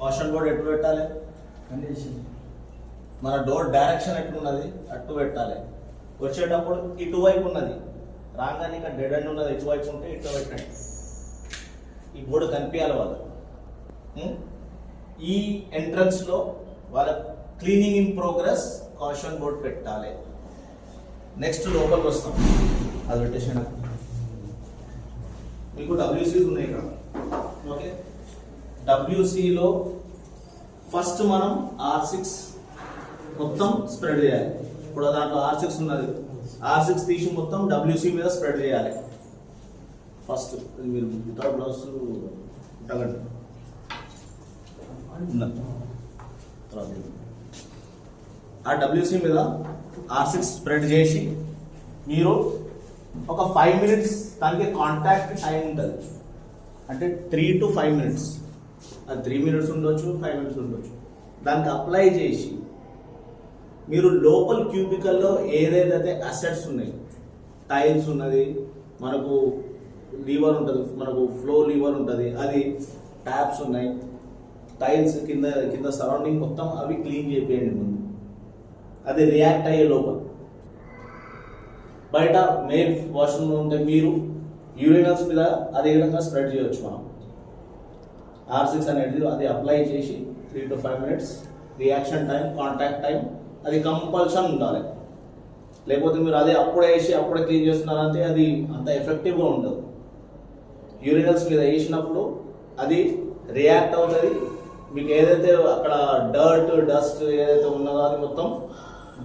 Caution board ఎటు పెట్టాలి, మన డోర్ డైరెక్షన్ ఎట్లున్నది అటు పెట్టాలి. వచ్చేటప్పుడు ఇటువైపు ఉన్నది, రాగానే ఇక్కడ డెడ్ ఎండ్ ఉన్నది ఇటువైపు ఉంటే ఇటు పెట్టండి. ఈ బోర్డు కనిపించాలి వాళ్ళ ఈ ఎంట్రన్స్లో వాళ్ళ cleaning in progress caution board పెట్టాలి. నెక్స్ట్ లోపలికి వస్తాం, అది పెట్టేసిన మీకు డబ్ల్యూసీస్ ఉన్నాయి ఇక్కడ. ఓకే, డబ్ల్యూసీలో ఫస్ట్ మనం R6 మొత్తం స్ప్రెడ్ చేయాలి. ఇప్పుడు దాంట్లో R6 ఉన్నది, R6 తీసి మొత్తం WC మీద స్ప్రెడ్ చేయాలి. ఫస్ట్ మీరు వితౌట్ గ్లౌస్ ఉంటగండి. ఆ WC మీద R6 స్ప్రెడ్ చేసి మీరు ఒక 5 minutes దానికి కాంటాక్ట్ టైం ఉంటుంది, అంటే 3 to 5 minutes. అది 3 minutes ఉండొచ్చు, 5 minutes ఉండొచ్చు. దానికి అప్లై చేసి మీరు లోపల క్యూబికల్లో ఏదైతే అసెట్స్ ఉన్నాయి, టైల్స్ ఉన్నది, మనకు లీవర్ ఉంటుంది, మనకు ఫ్లో లీవర్ ఉంటుంది, అది ట్యాప్స్ ఉన్నాయి, టైల్స్ కింద కింద సరౌండింగ్ మొత్తం అవి క్లీన్ చేయండి ముందు. అది రియాక్ట్ అయ్యే లోపల బయట మెయిన్ వాష్రూమ్లో ఉంటే మీరు యూరినల్స్ మీద అదే విధంగా స్ప్రెడ్ చేయొచ్చు. మనం R6 అనేది అది అప్లై చేసి 3 to 5 minutes reaction time, contact time అది కంపల్సరీ ఉండాలి. లేకపోతే మీరు అదే అప్పుడే వేసి అప్పుడే క్లీన్ చేస్తున్నారంటే అది అంత ఎఫెక్టివ్గా ఉండదు. యూరినల్స్ మీద వేసినప్పుడు అది రియాక్ట్ అవుతుంది, మీకు ఏదైతే అక్కడ డర్ట్ డస్ట్ ఏదైతే ఉన్నదో అది మొత్తం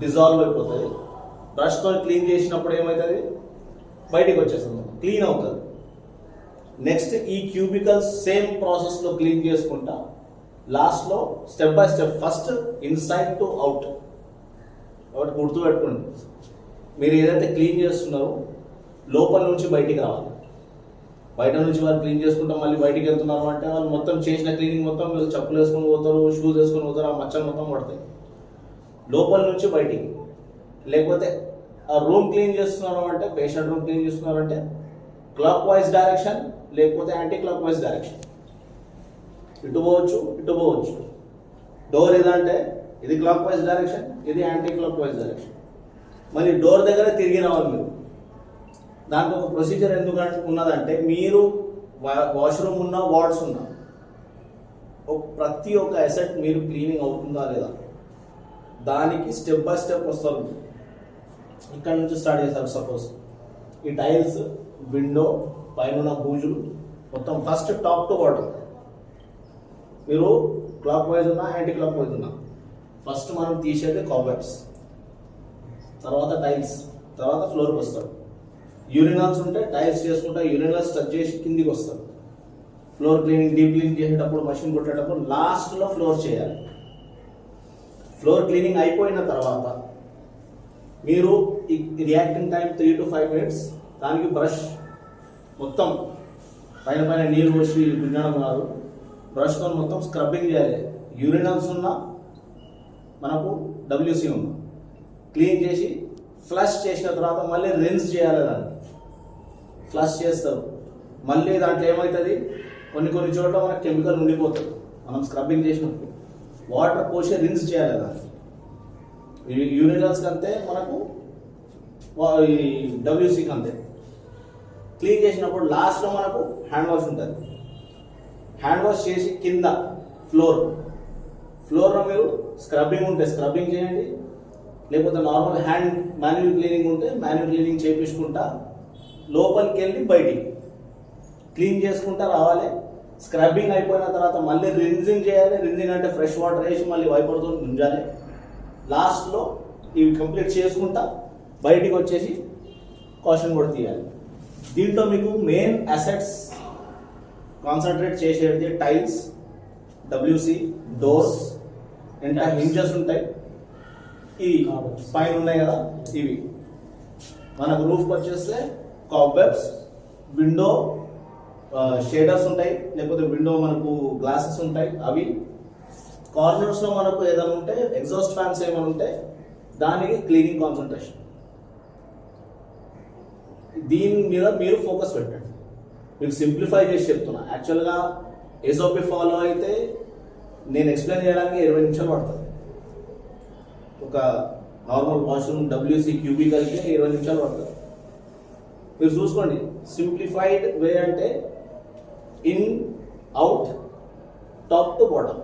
డిజాల్వ్ అయిపోతుంది. బ్రష్తో క్లీన్ చేసినప్పుడు ఏమవుతుంది, బయటికి వచ్చేస్తుంది, క్లీన్ అవుతుంది. నెక్స్ట్ ఈ క్యూబికల్స్ సేమ్ ప్రాసెస్లో క్లీన్ చేసుకుంటా లాస్ట్లో step by step first inside to out. కాబట్టి గుర్తుపెట్టుకోండి, మీరు ఏదైతే క్లీన్ చేస్తున్నారో లోపల నుంచి బయటికి రావాలి. బయట నుంచి వాళ్ళు క్లీన్ చేసుకుంటాం మళ్ళీ బయటికి వెళ్తున్నారు అంటే వాళ్ళు మొత్తం చేసిన క్లీనింగ్ మొత్తం మీరు చెప్పులు వేసుకొని పోతారు, షూస్ వేసుకొని పోతారు, ఆ మచ్చలు మొత్తం పడతాయి. లోపల నుంచి బయటికి. లేకపోతే ఆ రూమ్ క్లీన్ చేస్తున్నారు అంటే, పేషెంట్ రూమ్ క్లీన్ చేస్తున్నారు అంటే క్లాక్ వైజ్ డైరెక్షన్ లేకపోతే యాంటీ క్లాక్ వైజ్ డైరెక్షన్, ఇటు పోవచ్చు ఇటు పోవచ్చు. డోర్ ఏదంటే ఇది క్లాక్ వైజ్ డైరెక్షన్, ఇది యాంటీ క్లాక్ వైజ్ డైరెక్షన్. మరి డోర్ దగ్గర తిరిగి రావాలి మీరు. దానికి ఒక ప్రొసీజర్ ఎందుకు ఉన్నదంటే, మీరు వాష్రూమ్ ఉన్నా వార్డ్స్ ఉన్నా ప్రతి ఒక్క అసెట్ మీరు క్లీనింగ్ అవుతుందా లేదా దానికి స్టెప్ బై స్టెప్ వస్తారు. ఇక్కడ నుంచి స్టార్ట్ చేస్తారు. సపోజ్ ఈ టైల్స్, విండో, పైన బూజులు మొత్తం ఫస్ట్ టాప్ టు బాటమ్ మీరు క్లాక్ వైజ్ ఉన్నా యాంటీ క్లాక్ వైజ్ ఉన్నా ఫస్ట్ మనం తీసేది కాబ్వెబ్స్, తర్వాత టైల్స్, తర్వాత ఫ్లోర్కి వస్తారు. యూరినల్స్ ఉంటే టైల్స్ చేసుకుంటా యూరినల్స్ టచ్ చేసి కిందికి వస్తారు. ఫ్లోర్ క్లీనింగ్, డీప్ క్లీనింగ్ చేసేటప్పుడు, మషిన్ కొట్టేటప్పుడు లాస్ట్లో ఫ్లోర్ చేయాలి. ఫ్లోర్ క్లీనింగ్ అయిపోయిన తర్వాత మీరు ఈ రియాక్టింగ్ టైం 3 to 5 minutes. దానికి బ్రష్ మొత్తం పైన పైన నీళ్ళు పోసి దున్నడం కాదు, బ్రష్తో మొత్తం స్క్రబ్బింగ్ చేయాలి. యూరినల్స్ ఉన్నా మనకు WC ఉన్నా క్లీన్ చేసి ఫ్లష్ చేసిన తర్వాత మళ్ళీ రిన్స్ చేయాలి. దాన్ని ఫ్లష్ చేస్తారు. మళ్ళీ దాంట్లో ఏమవుతుంది, కొన్ని చోట్ల మనకు కెమికల్ ఉండిపోతుంది. మనం స్క్రబ్బింగ్ చేసినప్పుడు వాటర్ పోసి రిన్స్ చేయాలి. దాన్ని యూరినల్స్కి అంతే, మనకు WCకి అంతే. క్లీన్ చేసినప్పుడు లాస్ట్లో మనకు హ్యాండ్ వాష్ ఉంటుంది. హ్యాండ్ వాష్ చేసి కింద ఫ్లోర్లో మీరు స్క్రబ్బింగ్ ఉంటే స్క్రబ్బింగ్ చేయండి, లేకపోతే నార్మల్ హ్యాండ్ మాన్యువల్ క్లీనింగ్ ఉంటే మాన్యువల్ క్లీనింగ్ చేయించుకుంటా లోపలికి వెళ్ళి బయటికి క్లీన్ చేసుకుంటా రావాలి. స్క్రబ్బింగ్ అయిపోయిన తర్వాత మళ్ళీ రిన్జింగ్ చేయాలి. రిన్జింగ్ అంటే ఫ్రెష్ వాటర్ వేసి మళ్ళీ వైపర్తో గుంజాలి. లాస్ట్లో ఇవి కంప్లీట్ చేసుకుంటా బయటికి వచ్చేసి కాషన్ కూడా తీయాలి. దీంట్లో మీకు మెయిన్ అసెట్స్ కాన్సన్ట్రేట్ చేసేది టైల్స్, WC, డోర్స్, ఇంకా హింజెస్ ఉంటాయి. ఈ పైన ఉన్నాయి కదా, ఇవి మనకు రూఫ్కి వచ్చేస్తే కాబ్వెబ్స్, విండో షేడర్స్ ఉంటాయి, లేకపోతే విండో మనకు గ్లాసెస్ ఉంటాయి. అవి కార్నర్స్లో మనకు ఏదైనా ఉంటే ఎగ్జాస్ట్ ఫ్యాన్స్ ఏమైనా ఉంటే దానికి క్లీనింగ్ కాన్సన్ట్రేషన్. దీని మీద మీరు ఫోకస్ పెట్టండి. మీకు సింప్లిఫై చేసి చెప్తున్నా. యాక్చువల్గా SOP ఫాలో అయితే నేను ఎక్స్ప్లెయిన్ చేయడానికి 20 నిమిషాలు పడుతుంది. ఒక నార్మల్ వాష్రూమ్ WC క్యూబికల్కి 20 నిమిషాలు పడుతుంది. మీరు చూసుకోండి, సింప్లిఫైడ్ వే అంటే in, out, top to bottom,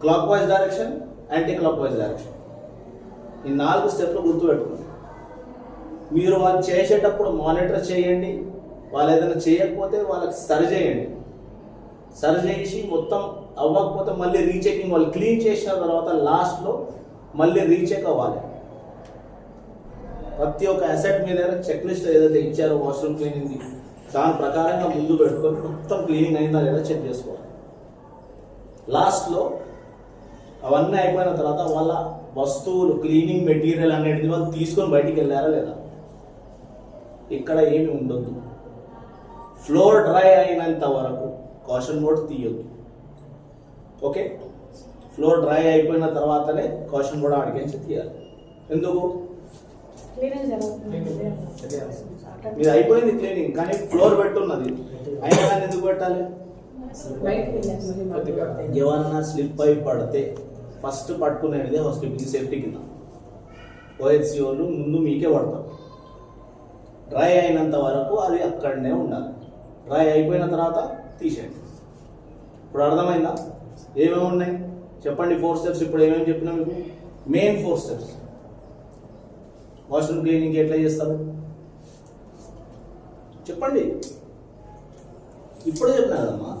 clock wise direction, anti clock wise direction. ఈ 4 స్టెప్లు గుర్తుపెట్టుకోండి. మీరు వాళ్ళు చేసేటప్పుడు మానిటర్ చేయండి. వాళ్ళు ఏదైనా చేయకపోతే వాళ్ళకి సరి చేయండి. సరి చేసి మొత్తం అవ్వకపోతే మళ్ళీ రీచెకింగ్, వాళ్ళు క్లీన్ చేసిన తర్వాత లాస్ట్లో మళ్ళీ రీచెక్ అవ్వాలి. ప్రతి ఒక్క అసెట్ మీద చెక్ లిస్ట్ ఏదైతే ఇచ్చారో వాష్రూమ్ క్లీనింగ్, దాని ప్రకారంగా ముందు పెట్టుకొని మొత్తం క్లీనింగ్ అయిందా లేదా చెక్ చేసుకోవాలి. లాస్ట్లో అవన్నీ అయిపోయిన తర్వాత వాళ్ళ వస్తువులు, క్లీనింగ్ మెటీరియల్ అనేది వాళ్ళు తీసుకొని బయటికి వెళ్ళారా లేదా. ఇక్కడ ఏమి ఉండొద్దు. ఫ్లోర్ డ్రై అయినంత వరకు కాషన్ బోర్డ్ తీయొద్దు. ఓకే, ఫ్లోర్ డ్రై అయిపోయిన తర్వాతనే కాషన్ బోర్డ్ ఆడికించి తీయాలి. ఎందుకు? ఇది అయిపోయింది క్లీనింగ్, కానీ ఫ్లోర్ పెట్టున్నది అయినా కానీ ఎందుకు పెట్టాలి? ఏమన్నా స్లిప్ అయి పడితే ఫస్ట్ పట్టుకునేది హౌస్కీపింగ్ సేఫ్టీ కింద. OHC వాళ్ళు ముందు మీకే పడతారు. డ్రై అయినంత వరకు అది అక్కడనే ఉండాలి. డ్రై అయిపోయిన తర్వాత తీసేయండి. ఇప్పుడు అర్థమైందా? ఏమేమి ఉన్నాయి చెప్పండి. 4 స్టెప్స్ ఇప్పుడు ఏమేమి చెప్పినా మీకు. మెయిన్ 4 స్టెప్స్ వాష్రూమ్ క్లీనింగ్ ఎట్లా చేస్తారు చెప్పండి. ఇప్పుడు చెప్పినా కదమ్మా.